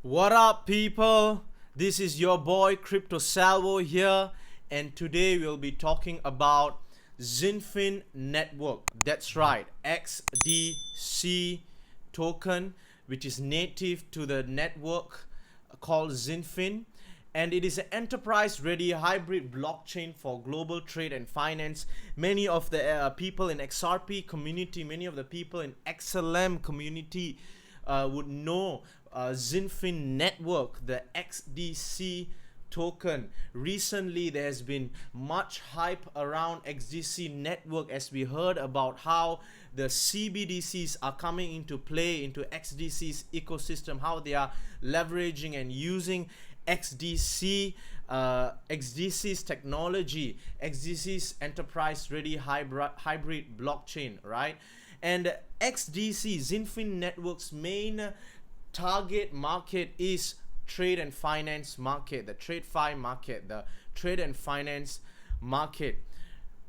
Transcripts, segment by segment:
What up, people? This is your boy Crypto Salvo here, and today we'll be talking about XinFin network. That's right, XDC token, which is native to the network called XinFin, and it is an enterprise-ready hybrid blockchain for global trade and finance. Many of the people in XRP community, many of the people in XLM community would know XinFin network, the XDC token. Recently there has been much hype around XDC network as we heard about how the CBDCs are coming into play into XDC's ecosystem, how they are leveraging and using XDC's technology, XDC's enterprise ready hybrid blockchain, right? And XDC, XinFin network's main target market is trade and finance market, the TradeFi market, the trade and finance market.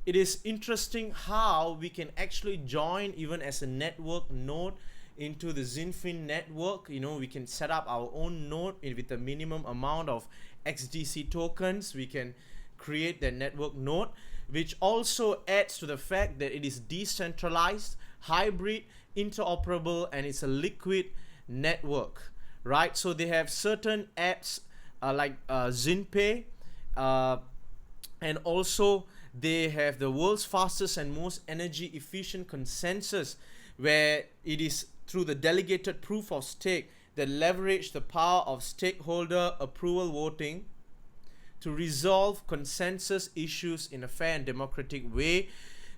It is interesting how we can actually join even as a network node into the XinFin network. You know, we can set up our own node with a minimum amount of XDC tokens. We can create the network node, which also adds to the fact that it is decentralized, hybrid, interoperable, and it's a liquid network, right? So they have certain apps like XinPay, and also they have the world's fastest and most energy efficient consensus, where it is through the delegated proof of stake that leverage the power of stakeholder approval voting to resolve consensus issues in a fair and democratic way.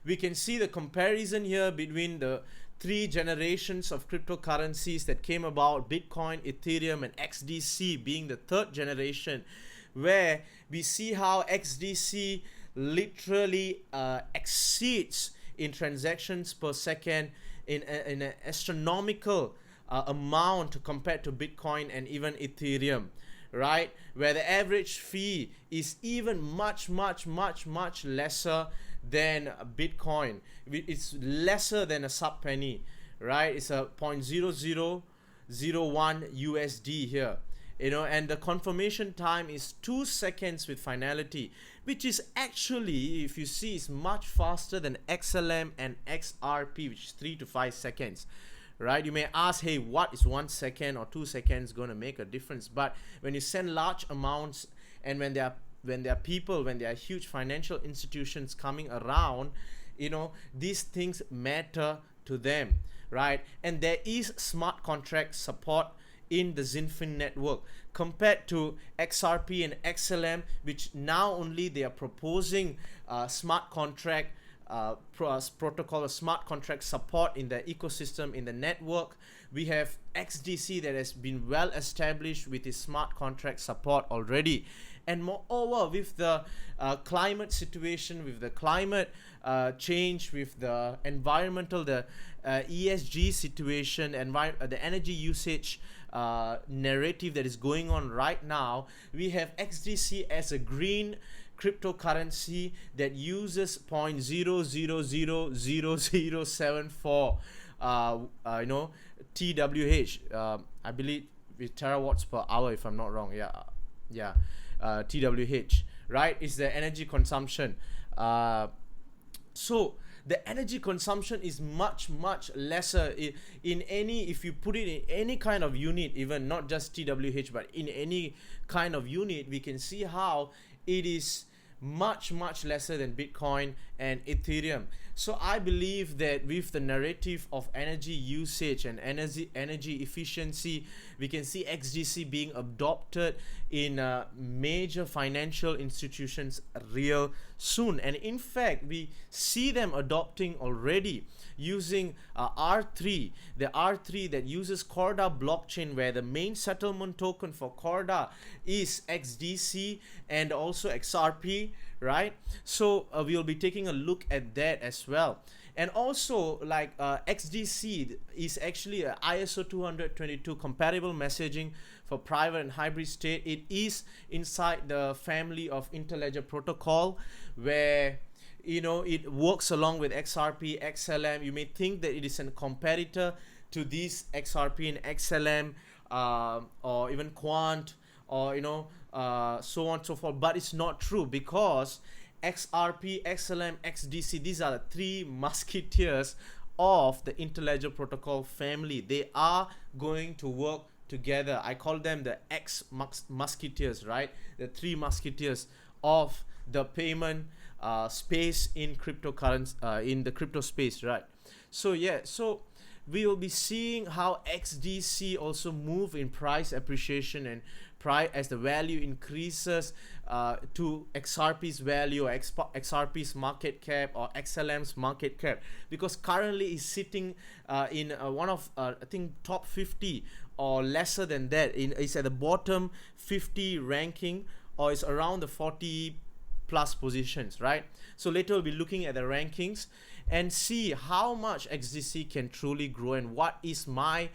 We can see the comparison here between the three generations of cryptocurrencies that came about: Bitcoin, Ethereum, and XDC being the third generation, where we see how XDC literally exceeds in transactions per second in an astronomical amount compared to Bitcoin and even Ethereum, right? Where the average fee is even much lesser than Bitcoin. It's lesser than a sub penny, right? It's a 0.0001 USD here, you know, and the confirmation time is 2 seconds with finality, which is actually, if you see, is much faster than XLM and XRP, which is 3 to 5 seconds, right? You may ask, hey, what is 1 second or 2 seconds going to make a difference? But when you send large amounts, and when there are huge financial institutions coming around, you know, these things matter to them, right? And there is smart contract support in the XinFin network compared to XRP and XLM, which now only they are proposing smart contract protocol or smart contract support in the ecosystem, in the network. We have XDC that has been well established with its smart contract support already. And moreover, with the climate situation, with the climate change, with the environmental, the ESG situation, and the energy usage narrative that is going on right now, we have XDC as a green cryptocurrency that uses 0.000074 TWH, I believe with terawatts per hour, if I'm not wrong. TWH, right? Is the energy consumption. So the energy consumption is much lesser in any, if you put it in any kind of unit, even not just TWH, but in any kind of unit, we can see how it is much lesser than Bitcoin and Ethereum. So I believe that with the narrative of energy usage and energy efficiency, we can see XDC being adopted in major financial institutions real soon. And in fact, we see them adopting already using R3, the R3 that uses Corda blockchain, where the main settlement token for Corda is XDC and also XRP, right? So we'll be taking a look at that as well. And also, like XDC is actually a ISO 20022 compatible messaging for private and hybrid state. It is inside the family of Interledger protocol, where, you know, it works along with XRP, XLM. You may think that it is a competitor to these XRP and XLM or even quant, or so on and so forth. But it's not true, because XRP, XLM, XDC, these are the three musketeers of the Interledger Protocol family. They are going to work together. I call them the musketeers, right? The three musketeers of the payment space in cryptocurrency, in the crypto space, right? So yeah, so we will be seeing how XDC also move in price appreciation and price as the value increases to XRP's value, or XRP's market cap, or XLM's market cap, because currently it's sitting in one of I think top 50 or lesser than that. It's at the bottom 50 ranking, or it's around the 40 plus positions, right? So later we'll be looking at the rankings and see how much XDC can truly grow, and what is my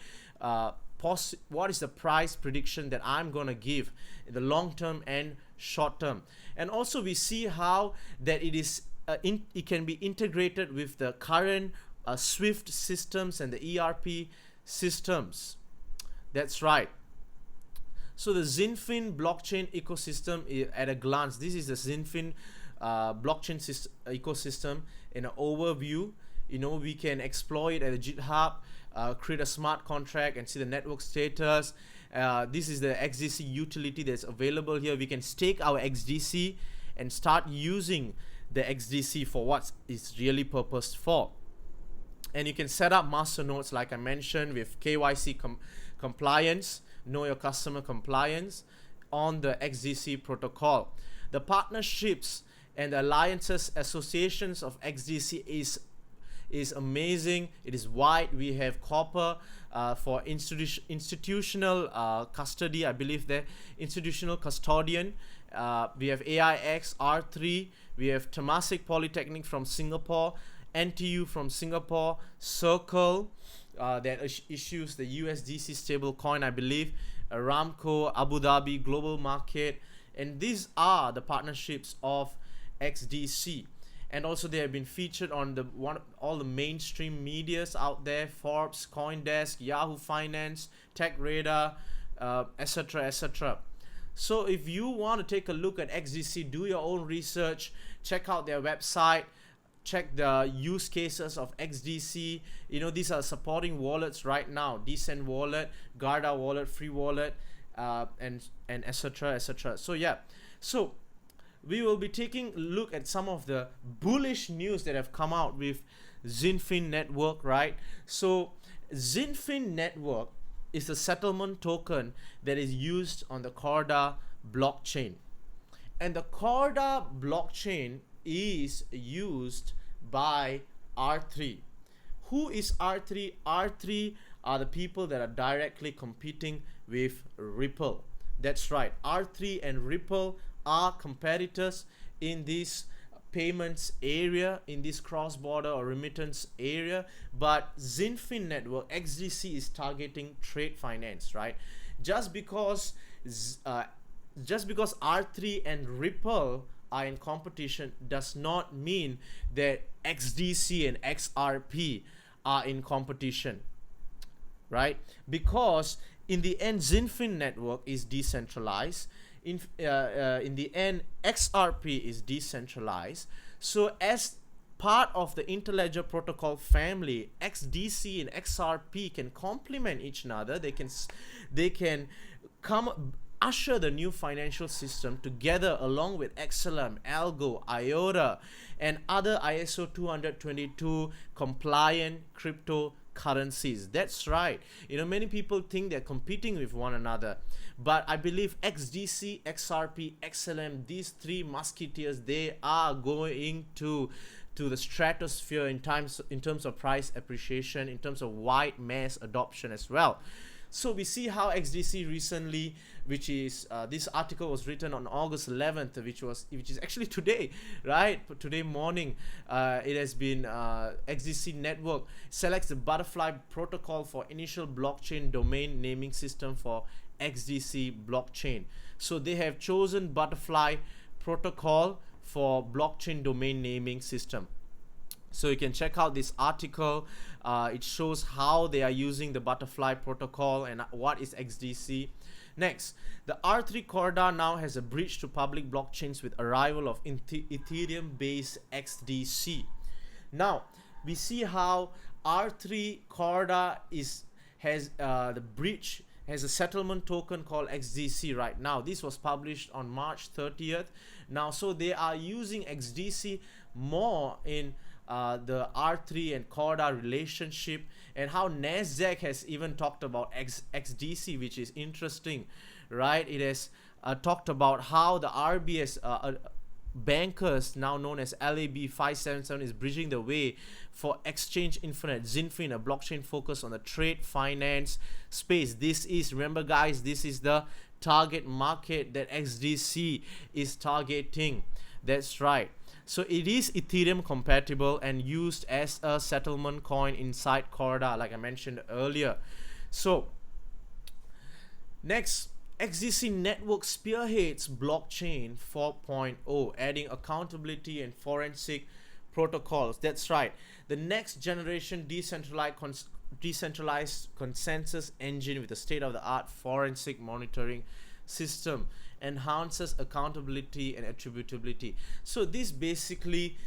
what is the price prediction that I'm gonna give in the long term and short term. And also we see how that it is it can be integrated with the current Swift systems and the ERP systems. That's right. So the XinFin blockchain ecosystem, at a glance, this is the XinFin blockchain ecosystem in an overview. We can explore it at the GitHub, create a smart contract and see the network status. This is the XDC utility that's available here. We can stake our XDC and start using the XDC for what it's really purposed for. And you can set up master nodes, like I mentioned, with KYC compliance, know your customer compliance, on the XDC protocol. The partnerships and alliances, associations of XDC is amazing. It is wide. We have Copper for institutional custody, I believe, the institutional custodian. We have AIX, R3, we have Temasek Polytechnic from Singapore, NTU from Singapore, Circle that issues the USDC stable coin, I believe, Aramco, Abu Dhabi, Global Market, and these are the partnerships of XDC. And also they have been featured on all the mainstream medias out there: Forbes, CoinDesk, Yahoo Finance, TechRadar, etc, etc. So if you want to take a look at XDC, do your own research, check out their website, check the use cases of XDC. These are supporting wallets right now: Decent Wallet, Garda Wallet, Free Wallet, and etc, etc. So yeah, so we will be taking a look at some of the bullish news that have come out with XinFin network, right? So XinFin network is a settlement token that is used on the Corda blockchain, and the Corda blockchain is used by R3. Who is R3? R3 are the people that are directly competing with Ripple. That's right, R3 and Ripple are competitors in this payments area, in this cross-border or remittance area. But XinFin network, XDC, is targeting trade finance, right? Just because R3 and Ripple are in competition does not mean that XDC and XRP are in competition, right? Because in the end, XinFin network is decentralized. In the end, XRP is decentralized. So as part of the Interledger protocol family, XDC and XRP can complement each other. They can come usher the new financial system together, along with XLM, Algo, IOTA, and other ISO 222 compliant cryptocurrencies. That's right. Many people think they're competing with one another, but I believe XDC, XRP, XLM, these three musketeers, they are going to the stratosphere in terms of price appreciation, in terms of wide mass adoption as well. So we see how XDC recently, which is this article was written on August 11th, which is actually today, right? Today morning, it has been XDC network selects the Butterfly protocol for initial blockchain domain naming system for XDC blockchain. So they have chosen Butterfly protocol for blockchain domain naming system. So you can check out this article. It shows how they are using the butterfly protocol and what is XDC. Next, the R3 Corda now has a bridge to public blockchains with arrival of Ethereum based XDC. Now we see how R3 Corda has the bridge has a settlement token called XDC right now. This was published on March 30th. Now, so they are using XDC more in the R3 and Corda relationship, and how Nasdaq has even talked about XDC, which is interesting, right? It has talked about how the RBS bankers, now known as LAB 577, is bridging the way for Exchange Infinite, XinFin, a blockchain focused on the trade finance space. This is, remember guys, this is the target market that XDC is targeting. That's right. So it is Ethereum compatible and used as a settlement coin inside Corda, like I mentioned earlier. So next, XDC network spearheads blockchain 4.0, adding accountability and forensic protocols. That's right. The next generation decentralized consensus engine with a state-of-the-art forensic monitoring system enhances accountability and attributability. So this basically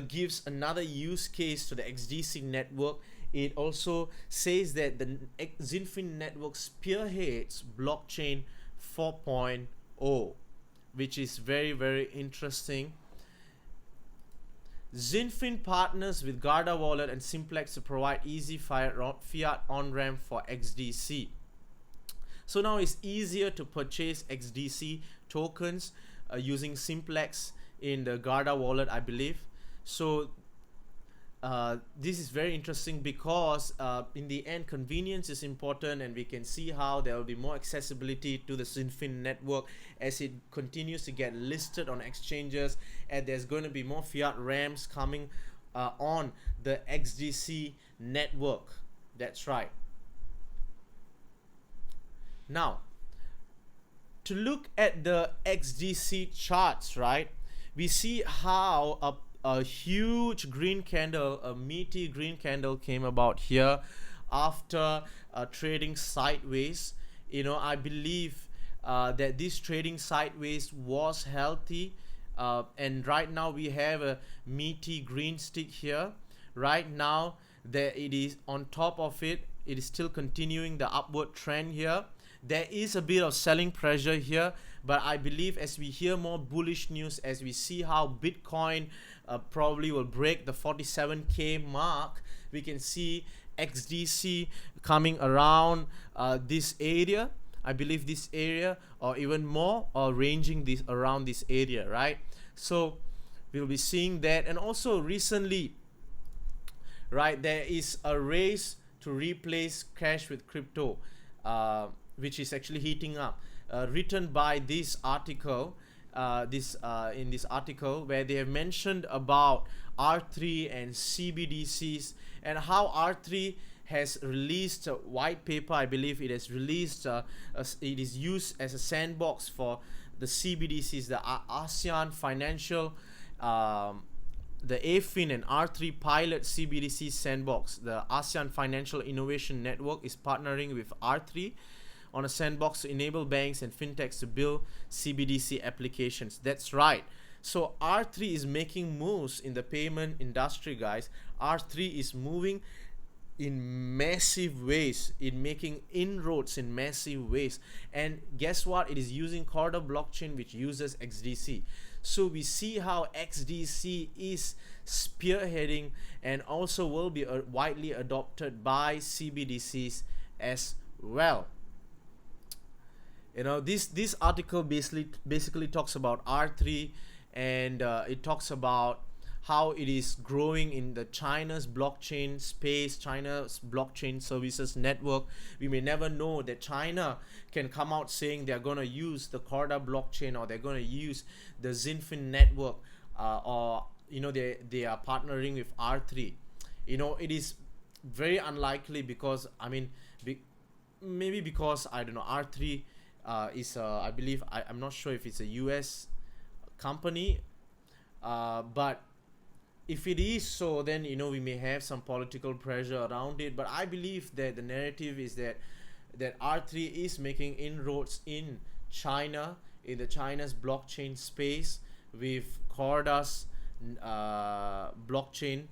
gives another use case to the XDC network. It also says that the XinFin network spearheads blockchain 4.0, which is very, very interesting. XinFin partners with Garda Wallet and Simplex to provide easy fiat on-ramp for XDC. So now it's easier to purchase XDC tokens using Simplex in the Garda wallet, I believe. So this is very interesting because in the end, convenience is important, and we can see how there will be more accessibility to the XinFin network as it continues to get listed on exchanges, and there's going to be more fiat ramps coming on the XDC network. That's right. Now, to look at the XDC charts, right, we see how a huge green candle, a meaty green candle came about here after trading sideways. You know, I believe that this trading sideways was healthy, and right now we have a meaty green stick here. Right now, there it is on top of it. It is still continuing the upward trend here. There is a bit of selling pressure here, but I believe as we hear more bullish news, as we see how Bitcoin probably will break the 47k mark, we can see XDC coming around this area. I believe this area, or even more, or ranging this around this area, right? So we'll be seeing that. And also recently, right, there is a race to replace cash with crypto, which is actually heating up, written by this article, in this article, where they have mentioned about R3 and CBDCs, and how R3 has released a white paper. I believe it has released, it is used as a sandbox for the CBDCs, the ASEAN Financial, the AFIN and R3 Pilot CBDC Sandbox. The ASEAN Financial Innovation Network is partnering with R3 on a sandbox to enable banks and fintechs to build CBDC applications. That's right. So R3 is making moves in the payment industry, guys. R3 is moving in massive ways, in making inroads in massive ways. And guess what? It is using Corda blockchain, which uses XDC. So we see how XDC is spearheading and also will be widely adopted by CBDCs as well. You know, this article basically talks about R3, and it talks about how it is growing in the China's blockchain space, China's blockchain services network. We may never know that China can come out saying they're going to use the Corda blockchain, or they're going to use the XinFin network, or you know, they are partnering with R3. You know, it is very unlikely, because I mean, maybe because, I don't know, R3 is I believe, I'm not sure if it's a US company, but if it is so, then we may have some political pressure around it, but I believe that the narrative is that R3 is making inroads in China, in the China's blockchain space, with Corda's blockchain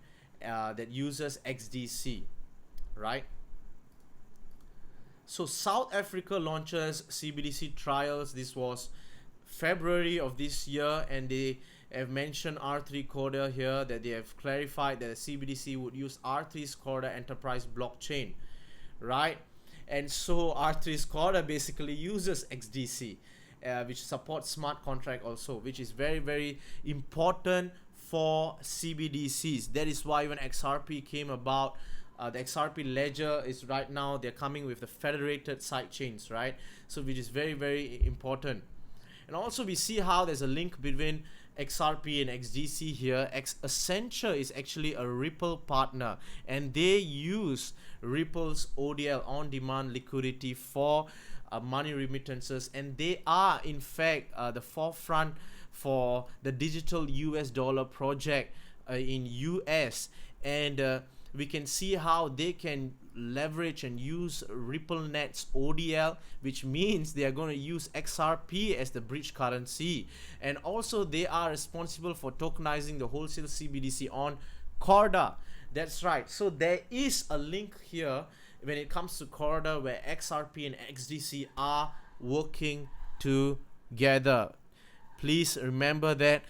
that uses XDC, right? So South Africa launches CBDC trials. This was February of this year, and they have mentioned R3 Corda here, that they have clarified that the CBDC would use R3's Corda enterprise blockchain, right? And so R3's Corda basically uses XDC, which supports smart contract also, which is very, very important for CBDCs. That is why when XRP came about, the XRP ledger is right now, they're coming with the federated sidechains, right? So which is very, very important. And also we see how there's a link between XRP and XDC here. Accenture is actually a Ripple partner, and they use Ripple's ODL, on-demand liquidity, for money remittances, and they are in fact the forefront for the digital US dollar project in US. And we can see how they can leverage and use RippleNet's ODL, which means they are going to use XRP as the bridge currency. And also they are responsible for tokenizing the wholesale CBDC on Corda. That's right. So there is a link here when it comes to Corda, where XRP and XDC are working together. Please remember that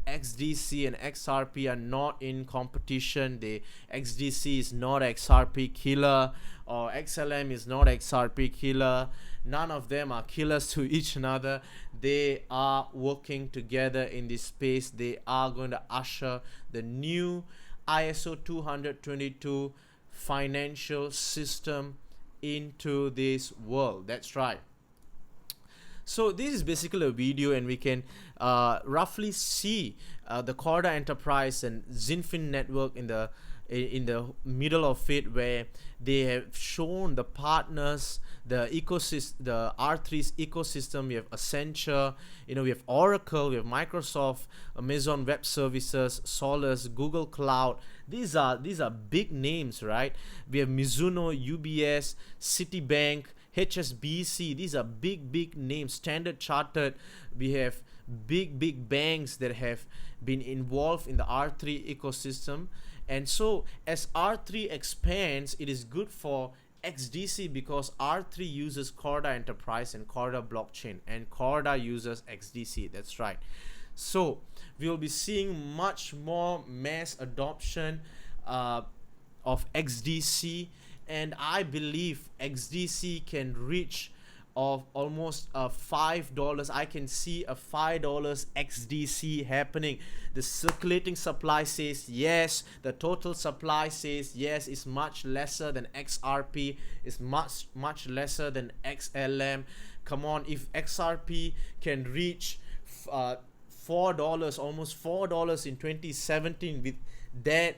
XDC and XRP are not in competition. XDC is not XRP killer, or XLM is not XRP killer. None of them are killers to each another. They are working together in this space. They are going to usher the new ISO 20022 financial system into this world. That's right. So this is basically a video, and we can roughly see the Corda enterprise and XinFin network in the middle of it, where they have shown the partners, the ecosystem, the R3's ecosystem. We have Accenture, we have Oracle, we have Microsoft, Amazon Web Services, Solus, Google Cloud. These are big names, right? We have Mizuno, UBS, Citibank, HSBC. These are big names. Standard Chartered. We have big banks that have been involved in the R3 ecosystem. And so as R3 expands, it is good for XDC, because R3 uses Corda enterprise and Corda blockchain, and Corda uses XDC. That's right. So we'll be seeing much more mass adoption of XDC, and I believe XDC can reach of almost $5. I can see a $5 XDC happening. The circulating supply says yes, the total supply says yes. It's much lesser than XRP, it's much lesser than XLM. Come on, if XRP can reach $4, almost $4 in 2017 with that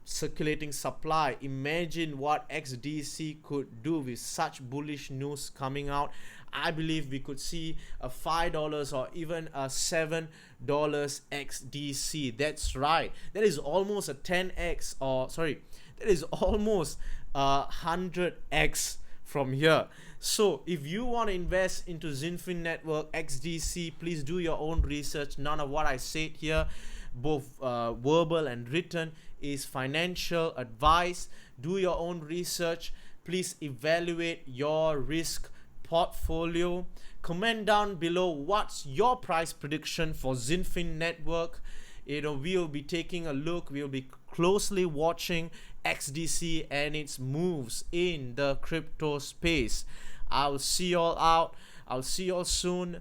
circulating supply, imagine what XDC could do with such bullish news coming out. I believe we could see a $5 or even a $7 XDC. That's right. That is almost a 10x, or sorry, that is almost 100x from here. So if you want to invest into XinFin network, XDC, please do your own research. None of what I said here, both verbal and written, is financial advice. Do your own research. Please evaluate your risk portfolio. Comment down below what's your price prediction for XinFin network. We'll be taking a look. We'll be closely watching XDC and its moves in the crypto space. I'll see you all out. I'll see you all soon.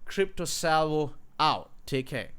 Crypto Salvo out. Take care.